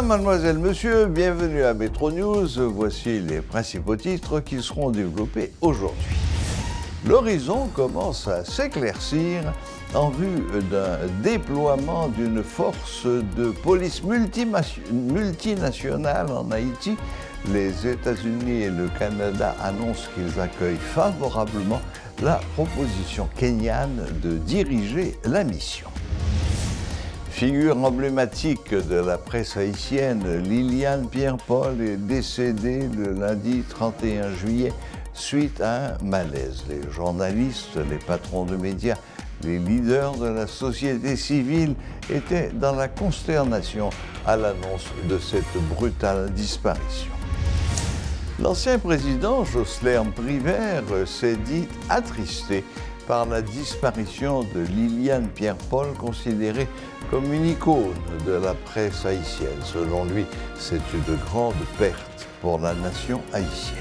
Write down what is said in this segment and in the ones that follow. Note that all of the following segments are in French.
Mesdames, Mademoiselles, Messieurs, bienvenue à Métro News. Voici les principaux titres qui seront développés aujourd'hui. L'horizon commence à s'éclaircir en vue d'un déploiement d'une force de police multinationale en Haïti. Les États-Unis et le Canada annoncent qu'ils accueillent favorablement la proposition kenyane de diriger la mission. Figure emblématique de la presse haïtienne, Liliane Pierre-Paul est décédée le lundi 31 juillet suite à un malaise. Les journalistes, les patrons de médias, les leaders de la société civile étaient dans la consternation à l'annonce de cette brutale disparition. L'ancien président Jocelyn Privert s'est dit attristé par la disparition de Liliane Pierre-Paul, considérée comme une icône de la presse haïtienne. Selon lui, c'est une grande perte pour la nation haïtienne.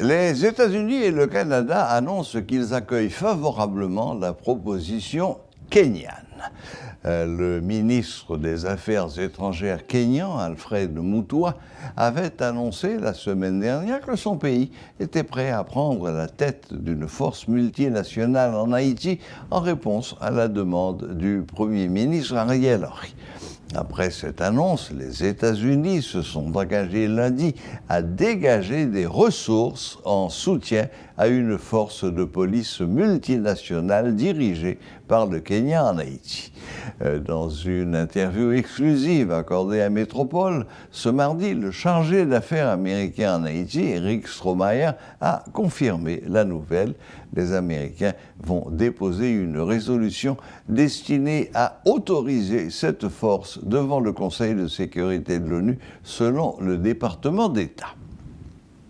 Les États-Unis et le Canada annoncent qu'ils accueillent favorablement la proposition kenyane. Le ministre des Affaires étrangères kényan, Alfred Mutua, avait annoncé la semaine dernière que son pays était prêt à prendre la tête d'une force multinationale en Haïti en réponse à la demande du Premier ministre Ariel Henry. Après cette annonce, les États-Unis se sont engagés lundi à dégager des ressources en soutien à une force de police multinationale dirigée par le Kenya en Haïti. Dans une interview exclusive accordée à Métropole, ce mardi, le chargé d'affaires américain en Haïti, Eric Strohmayer, a confirmé la nouvelle. Les Américains vont déposer une résolution destinée à autoriser cette force devant le Conseil de sécurité de l'ONU, selon le département d'État.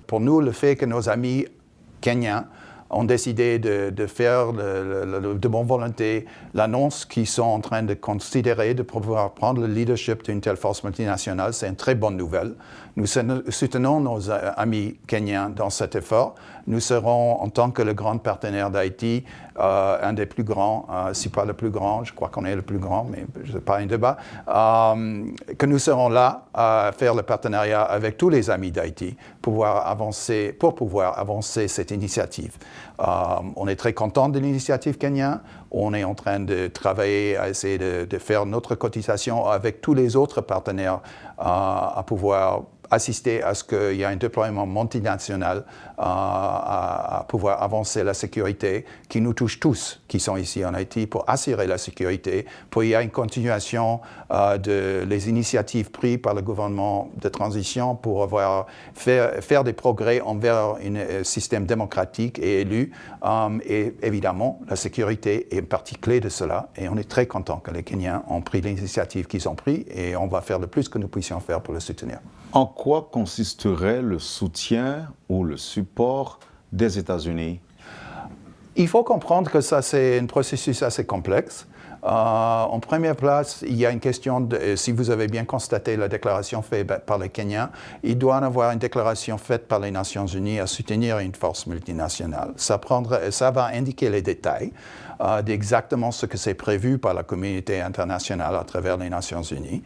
Pour nous, le fait que nos amis kenyans ont décidé de faire de bonne volonté l'annonce qu'ils sont en train de considérer de pouvoir prendre le leadership d'une telle force multinationale, c'est une très bonne nouvelle. Nous soutenons nos amis kenyans dans cet effort. Nous serons, en tant que le grand partenaire d'Haïti, un des plus grands, si pas le plus grand, je crois qu'on est le plus grand, mais ce n'est pas un débat, que nous serons là à faire le partenariat avec tous les amis d'Haïti pour pouvoir avancer cette initiative. On est très content de l'initiative kenyane. On est en train de travailler à essayer de faire notre cotisation avec tous les autres partenaires à pouvoir assister à ce qu'il y ait un déploiement multinational à pouvoir avancer la sécurité qui nous touche tous, qui sont ici en Haïti, pour assurer la sécurité, pour qu'il y ait une continuation des initiatives prises par le gouvernement de transition pour faire des progrès envers un système démocratique et élu. Et évidemment, la sécurité est une partie clé de cela. Et on est très content que les Kenyans ont pris l'initiative qu'ils ont prise et on va faire le plus que nous puissions faire pour le soutenir. En quoi consisterait le soutien ou le support des États-Unis? Il faut comprendre que ça, c'est un processus assez complexe. En première place, il y a une question si vous avez bien constaté la déclaration faite par les Kenyans, il doit y avoir une déclaration faite par les Nations Unies à soutenir une force multinationale. Ça va indiquer les détails d'exactement ce que c'est prévu par la communauté internationale à travers les Nations Unies.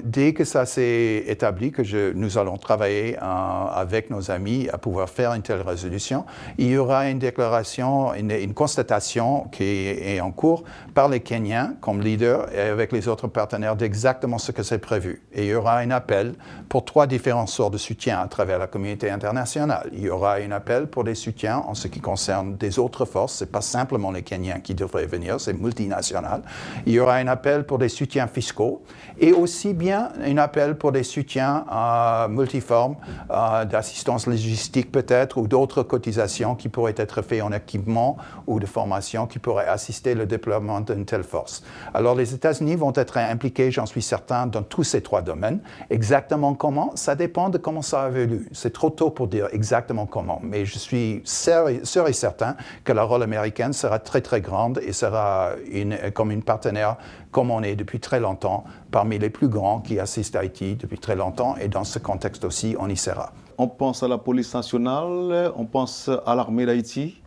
Dès que ça s'est établi, que nous allons travailler avec nos amis à pouvoir faire une telle résolution, il y aura une déclaration, une constatation qui est en cours par les Kenyans comme leader et avec les autres partenaires d'exactement ce que c'est prévu. Et il y aura un appel pour 3 différentes sortes de soutien à travers la communauté internationale. Il y aura un appel pour des soutiens en ce qui concerne des autres forces. Ce n'est pas simplement les Kenyans qui devraient venir, c'est multinational. Il y aura un appel pour des soutiens fiscaux et aussi bien un appel pour des soutiens multiformes, d'assistance logistique peut-être, ou d'autres cotisations qui pourraient être faites en équipement ou de formation qui pourraient assister le déploiement d'une telle force. Alors les États-Unis vont être impliqués, j'en suis certain, dans tous ces 3 domaines. Exactement comment? Ça dépend de comment ça évolue. C'est trop tôt pour dire exactement comment, mais je suis sûr et certain que le rôle américain sera très très grande et sera comme une partenaire comme on est depuis très longtemps, parmi les plus grands qui assistent à Haïti depuis très longtemps, et dans ce contexte aussi, on y sera. On pense à la police nationale, on pense à l'armée d'Haïti.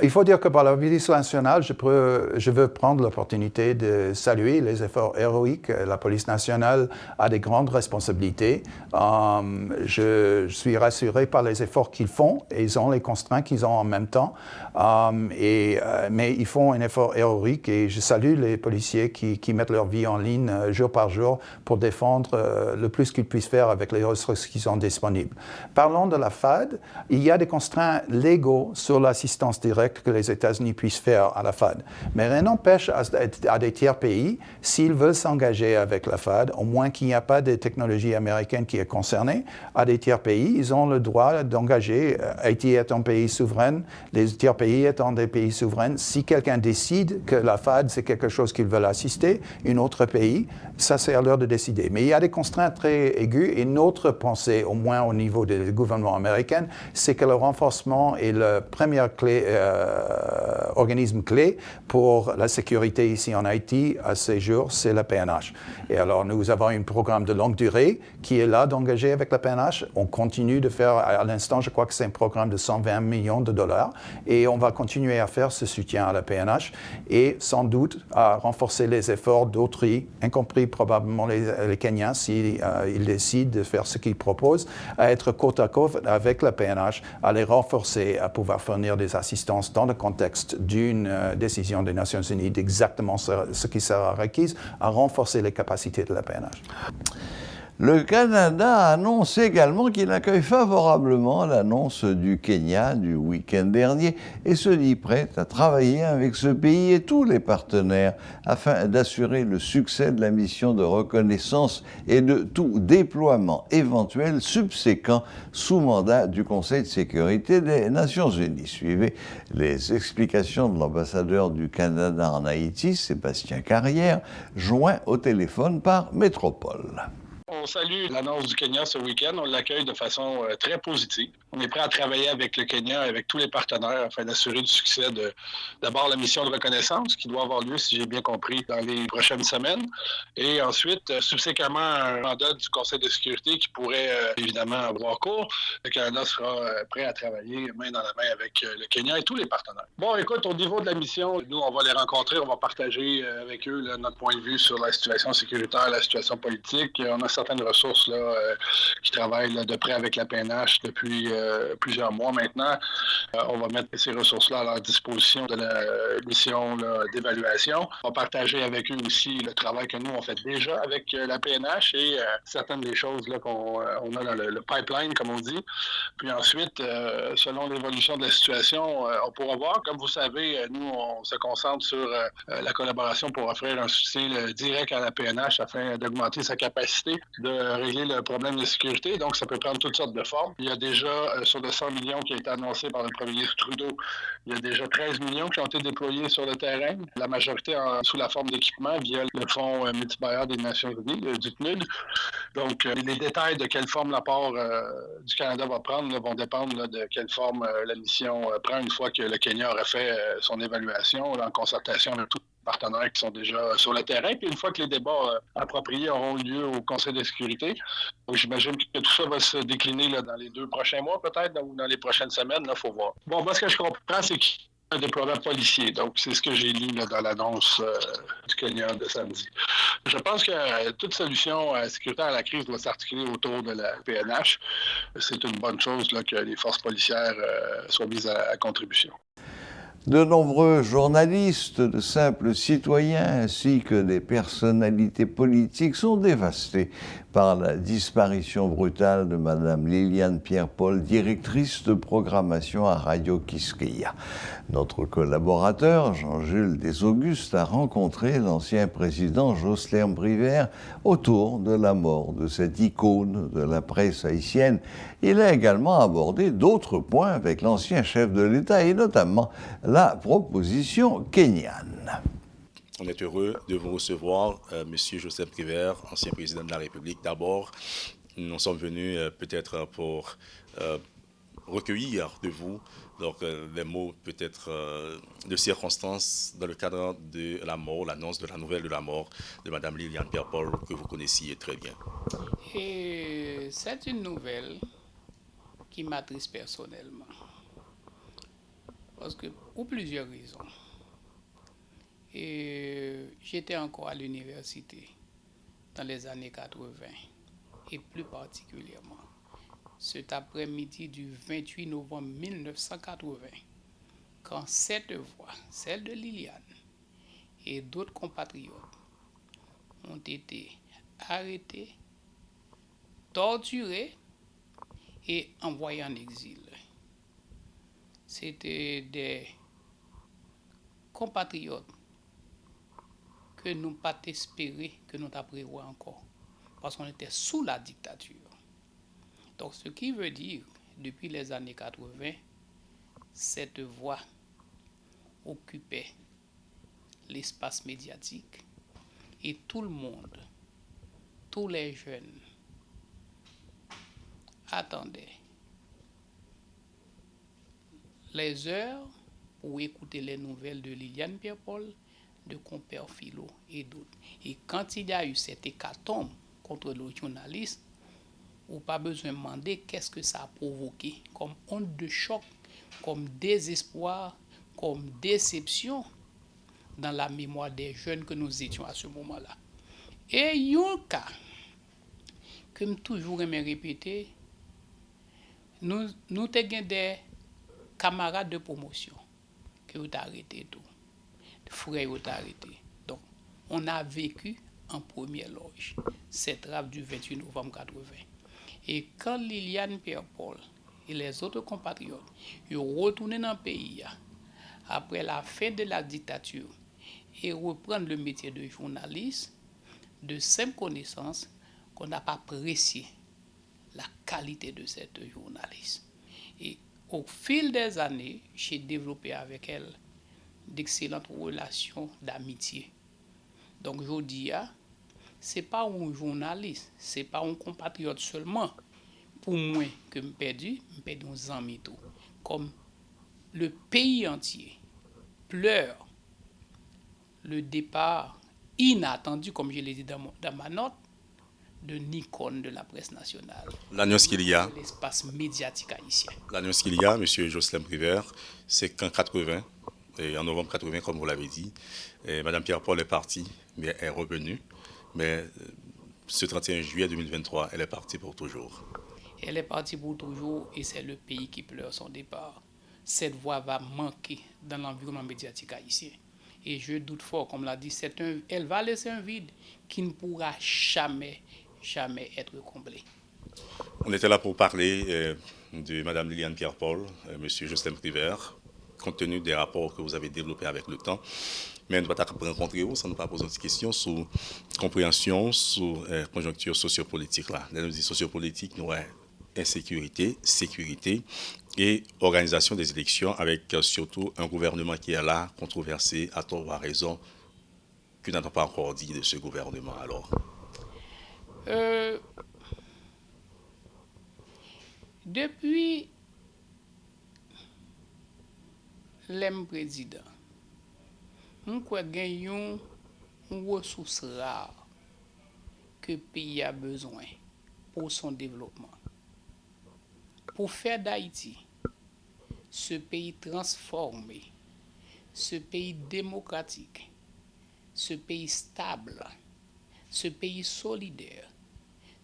Il faut dire que par la police nationale, je veux prendre l'opportunité de saluer les efforts héroïques. La police nationale a des grandes responsabilités. Je suis rassuré par les efforts qu'ils font. Ils ont les contraintes qu'ils ont en même temps. Mais ils font un effort héroïque et je salue les policiers qui mettent leur vie en ligne jour par jour pour défendre le plus qu'ils puissent faire avec les ressources qui sont disponibles. Parlons de la FAD. Il y a des contraintes légaux sur l'assistance directe que les États-Unis puissent faire à la FAD. Mais rien n'empêche à des tiers pays, s'ils veulent s'engager avec la FAD, au moins qu'il n'y a pas de technologie américaine qui est concernée, à des tiers pays, ils ont le droit d'engager. Haïti est un pays souverain, les tiers pays étant des pays souverains. Si quelqu'un décide que la FAD, c'est quelque chose qu'ils veulent assister, un autre pays, ça c'est à leur de décider. Mais il y a des contraintes très aiguës et notre pensée, au moins au niveau du gouvernement américain, c'est que le renforcement est la première clé, organisme clé pour la sécurité ici en Haïti à ces jours, c'est la PNH. Et alors, nous avons un programme de longue durée qui est là d'engager avec la PNH. On continue de faire, à l'instant, je crois que c'est un programme de 120 millions de dollars et on va continuer à faire ce soutien à la PNH et sans doute à renforcer les efforts d'autres, y compris probablement les Kenyans, s'ils décident de faire ce qu'ils proposent, à être côte à côte avec la PNH, à les renforcer, à pouvoir fournir des assistances dans le contexte d'une décision des Nations Unies d'exactement ce qui sera requis, à renforcer les capacités de la PNH. Le Canada annonce également qu'il accueille favorablement l'annonce du Kenya du week-end dernier et se dit prêt à travailler avec ce pays et tous les partenaires afin d'assurer le succès de la mission de reconnaissance et de tout déploiement éventuel subséquent sous mandat du Conseil de sécurité des Nations Unies. Suivez les explications de l'ambassadeur du Canada en Haïti, Sébastien Carrière, joint au téléphone par Métropole. On salue l'annonce du Kenya ce week-end. On l'accueille de façon très positive. On est prêt à travailler avec le Kenya, avec tous les partenaires, afin d'assurer le succès de, d'abord, la mission de reconnaissance qui doit avoir lieu, si j'ai bien compris, dans les prochaines semaines. Et ensuite, subséquemment, un mandat du Conseil de sécurité qui pourrait évidemment avoir cours. Le Canada sera prêt à travailler main dans la main avec le Kenya et tous les partenaires. Bon, écoute, au niveau de la mission, nous, on va les rencontrer, on va partager avec eux là, notre point de vue sur la situation sécuritaire, la situation politique. On a certaines ressources là, qui travaillent là, de près avec la PNH depuis plusieurs mois maintenant. On va mettre ces ressources-là à leur disposition de la mission là, d'évaluation. On va partager avec eux aussi le travail que nous, on fait déjà avec la PNH et certaines des choses là, qu'on on a dans le pipeline, comme on dit. Puis ensuite, selon l'évolution de la situation, on pourra voir. Comme vous savez, nous, on se concentre sur la collaboration pour offrir un soutien direct à la PNH afin d'augmenter sa capacité de régler le problème de sécurité. Donc, ça peut prendre toutes sortes de formes. Il y a déjà, sur le 100 millions qui a été annoncé par le premier ministre Trudeau, il y a déjà 13 millions qui ont été déployés sur le terrain, la majorité sous la forme d'équipement via le Fonds multibailleur des Nations Unies, du PNUD. Donc, les détails de quelle forme l'apport du Canada va prendre là, vont dépendre là, de quelle forme la mission prend une fois que le Kenya aura fait son évaluation là, en concertation avec tous partenaires qui sont déjà sur le terrain. Puis une fois que les débats appropriés auront lieu au Conseil de sécurité, donc j'imagine que tout ça va se décliner là, dans les 2 prochains mois peut-être, ou dans les prochaines semaines, il faut voir. Bon, moi, ce que je comprends, c'est qu'il y a un déploiement policier. Donc, c'est ce que j'ai lu là, dans l'annonce du Kenya de samedi. Je pense que toute solution sécuritaire à la crise doit s'articuler autour de la PNH. C'est une bonne chose là, que les forces policières soient mises à contribution. De nombreux journalistes, de simples citoyens ainsi que des personnalités politiques sont dévastés par la disparition brutale de Mme Liliane Pierre-Paul, directrice de programmation à Radio Quisqueya. Notre collaborateur, Jean-Jules Desaugustes, a rencontré l'ancien président Jocelyn Brivert autour de la mort de cette icône de la presse haïtienne. Il a également abordé d'autres points avec l'ancien chef de l'État et notamment la proposition kenyane. On est heureux de vous recevoir, Monsieur Joseph Brivert, ancien président de la République. D'abord, nous sommes venus peut-être pour recueillir de vous donc, des mots peut-être de circonstances dans le cadre de la mort, l'annonce de la nouvelle de la mort de Mme Liliane Pierre-Paul, que vous connaissiez très bien. Et c'est une nouvelle qui m'attriste personnellement. Parce que, pour plusieurs raisons. Et j'étais encore à l'université dans les années 80, et plus particulièrement cet après-midi du 28 novembre 1980, quand cette voix, celle de Liliane et d'autres compatriotes, ont été arrêtés, torturés et envoyés en exil. C'était des compatriotes que nous n'avons pas espéré que nous t'apprécions encore, parce qu'on était sous la dictature. Donc, ce qui veut dire, depuis les années 80, cette voix occupait l'espace médiatique et tout le monde, tous les jeunes, attendaient les heures pour écouter les nouvelles de Liliane Pierre-Paul, de compère Philo et d'autres. Et quand il y a eu cette hécatombe contre le journaliste, on n'a pas besoin de demander qu'est-ce que ça a provoqué comme onde de choc, comme désespoir, comme déception dans la mémoire des jeunes que nous étions à ce moment-là. Et il y a un cas que je toujours aimé répéter, nous avons des camarades de promotion qui ont arrêté tout. Frères ont arrêté. Donc, on a vécu en première loge cette rave du 28 novembre 80. Et quand Liliane Pierre-Paul et les autres compatriotes sont retournés dans le pays après la fin de la dictature et reprendre le métier de journaliste, de simple connaissance qu'on n'a pas apprécié la qualité de cette journaliste. Et au fil des années, j'ai développé avec elle d'excellentes relations d'amitié. Donc, je dis, ce n'est pas un journaliste, ce n'est pas un compatriote seulement. Pour moi, que je perdu uns amis tout. Comme le pays entier pleure le départ inattendu, comme je l'ai dit dans ma note, de l'icône de la presse nationale. L'annonce qu'il y a, l'espace médiatique haïtien. L'annonce qu'il y a, M. Jocelyn Prévert, c'est qu'en 80, et en novembre 80, comme vous l'avez dit, Mme Pierre-Paul est partie, mais est revenue. Mais ce 31 juillet 2023, elle est partie pour toujours. Elle est partie pour toujours et c'est le pays qui pleure son départ. Cette voix va manquer dans l'environnement médiatique haïtien. Et je doute fort, comme l'a dit, elle va laisser un vide qui ne pourra jamais être comblé. On était là pour parler de Mme Liliane Pierre-Paul, M. Jocelyn Prévert, compte tenu des rapports que vous avez développés avec le temps. Mais nous ne pouvons pas rencontrer vous sans nous pas poser des questions sur compréhension, sur conjoncture sociopolitique. Là. Nous disons sociopolitique, nous avons insécurité, sécurité et organisation des élections avec surtout un gouvernement qui est là, controversé, à tort ou à raison. Que n'a-t-on pas encore dit de ce gouvernement alors? Depuis l'homme président, nous avons une ressource rare que le pays a besoin pour son développement. Pour faire d'Haïti ce pays transformé, ce pays démocratique, ce pays stable, ce pays solidaire,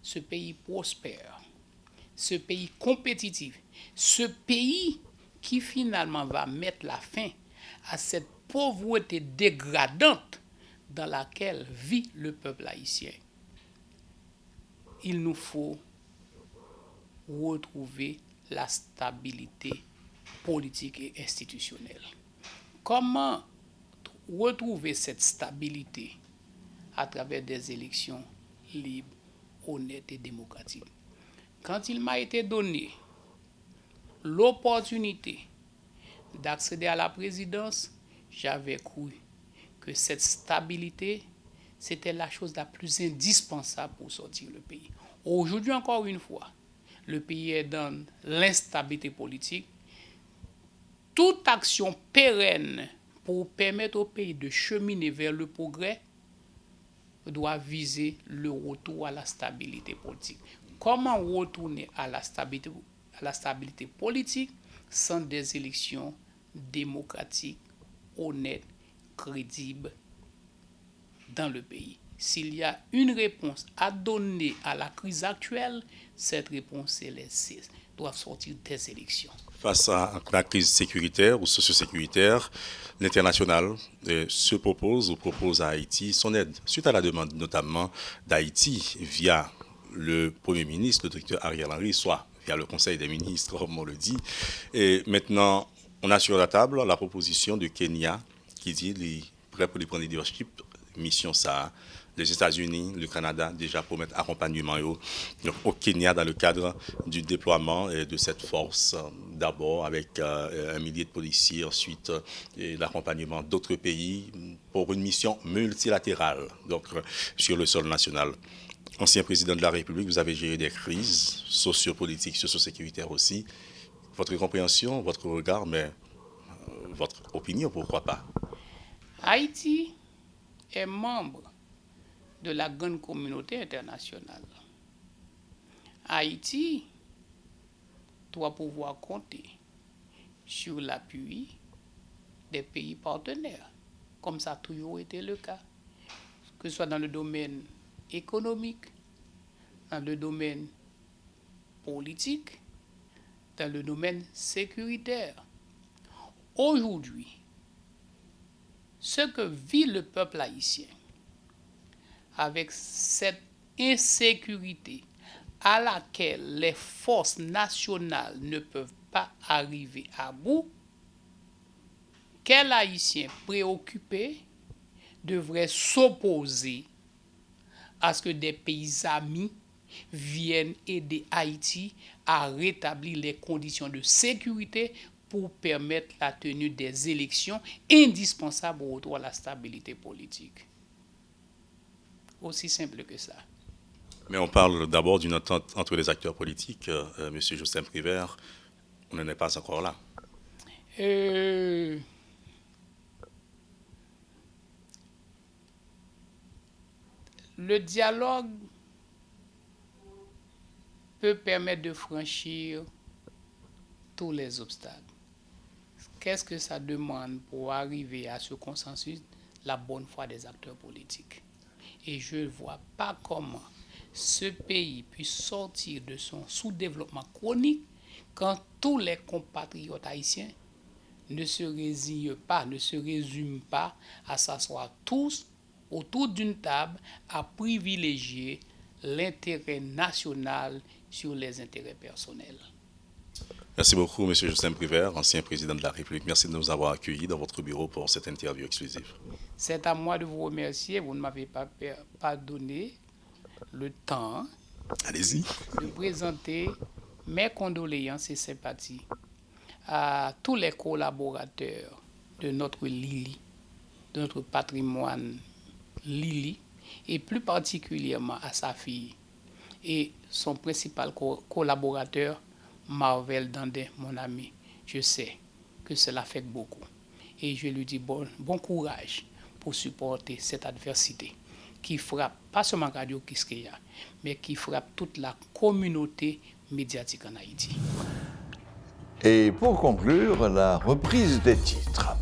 ce pays prospère, ce pays compétitif, ce pays qui finalement va mettre la fin à cette pauvreté dégradante dans laquelle vit le peuple haïtien. Il nous faut retrouver la stabilité politique et institutionnelle. Comment retrouver cette stabilité à travers des élections libres, honnêtes et démocratiques? Quand il m'a été donné l'opportunité d'accéder à la présidence, j'avais cru que cette stabilité, c'était la chose la plus indispensable pour sortir le pays. Aujourd'hui, encore une fois, le pays est dans l'instabilité politique. Toute action pérenne pour permettre au pays de cheminer vers le progrès doit viser le retour à la stabilité politique. Comment retourner à la à la stabilité politique sans des élections démocratiques, honnêtes, crédibles dans le pays. S'il y a une réponse à donner à la crise actuelle, cette réponse, c'est les CIS doivent sortir des élections. Face à la crise sécuritaire ou socio-sécuritaire, l'international se propose ou propose à Haïti son aide, suite à la demande notamment d'Haïti via le Premier ministre, le docteur Ariel Henry, soit via le Conseil des ministres, comme on le dit. Et maintenant, on a sur la table la proposition de Kenya qui dit qu'il est prêt pour prendre leadership, mission ça. Les États-Unis, le Canada, déjà promettent accompagnement au Kenya dans le cadre du déploiement de cette force, d'abord avec 1 millier de policiers, ensuite l'accompagnement d'autres pays pour une mission multilatérale, donc sur le sol national. Ancien président de la République, vous avez géré des crises sociopolitiques, socio-sécuritaires aussi. Votre compréhension, votre regard, mais votre opinion, pourquoi pas? Haïti est membre de la grande communauté internationale. Haïti doit pouvoir compter sur l'appui des pays partenaires, comme ça a toujours été le cas, que ce soit dans le domaine économique, dans le domaine politique, dans le domaine sécuritaire. Aujourd'hui, ce que vit le peuple haïtien, avec cette insécurité à laquelle les forces nationales ne peuvent pas arriver à bout, quel Haïtien préoccupé devrait s'opposer à ce que des pays amis viennent aider Haïti à rétablir les conditions de sécurité pour permettre la tenue des élections indispensables au retour à la stabilité politique? Aussi simple que ça. Mais on parle d'abord d'une entente entre les acteurs politiques. M. Joseph Prévert, on n'en est pas encore là. Le dialogue peut permettre de franchir tous les obstacles. Qu'est-ce que ça demande pour arriver à ce consensus? La bonne foi des acteurs politiques. Et je ne vois pas comment ce pays puisse sortir de son sous-développement chronique quand tous les compatriotes haïtiens ne se résignent pas, ne se résument pas à s'asseoir tous autour d'une table à privilégier l'intérêt national sur les intérêts personnels. Merci beaucoup, M. Joseph Prévert, ancien président de la République. Merci de nous avoir accueillis dans votre bureau pour cette interview exclusive. C'est à moi de vous remercier. Vous ne m'avez pas donné le temps Allez-y. de présenter mes condoléances et sympathies à tous les collaborateurs de notre Lili, de notre patrimoine Lili, et plus particulièrement à sa fille et son principal collaborateur, Marvel Dandin, mon ami. Je sais que cela fait beaucoup. Et je lui dis bon courage pour supporter cette adversité qui frappe pas seulement Radio Kiskeya, mais qui frappe toute la communauté médiatique en Haïti. Et pour conclure, la reprise des titres.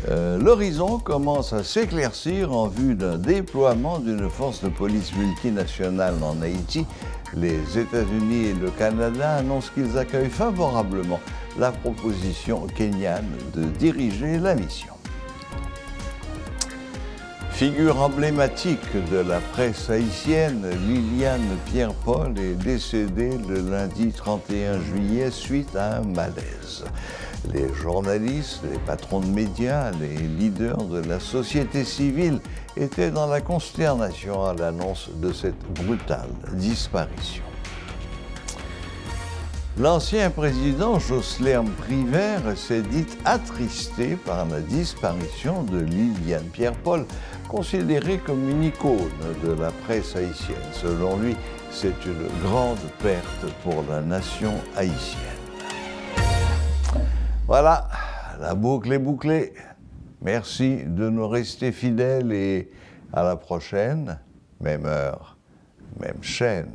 L'horizon commence à s'éclaircir en vue d'un déploiement d'une force de police multinationale en Haïti. Les États-Unis et le Canada annoncent qu'ils accueillent favorablement la proposition kenyane de diriger la mission. Figure emblématique de la presse haïtienne, Liliane Pierre-Paul est décédée le lundi 31 juillet suite à un malaise. Les journalistes, les patrons de médias, les leaders de la société civile étaient dans la consternation à l'annonce de cette brutale disparition. L'ancien président Jocelyn Privert s'est dit attristé par la disparition de Liliane Pierre-Paul, considérée comme une icône de la presse haïtienne. Selon lui, c'est une grande perte pour la nation haïtienne. Voilà, la boucle est bouclée. Merci de nous rester fidèles et à la prochaine, même heure, même chaîne.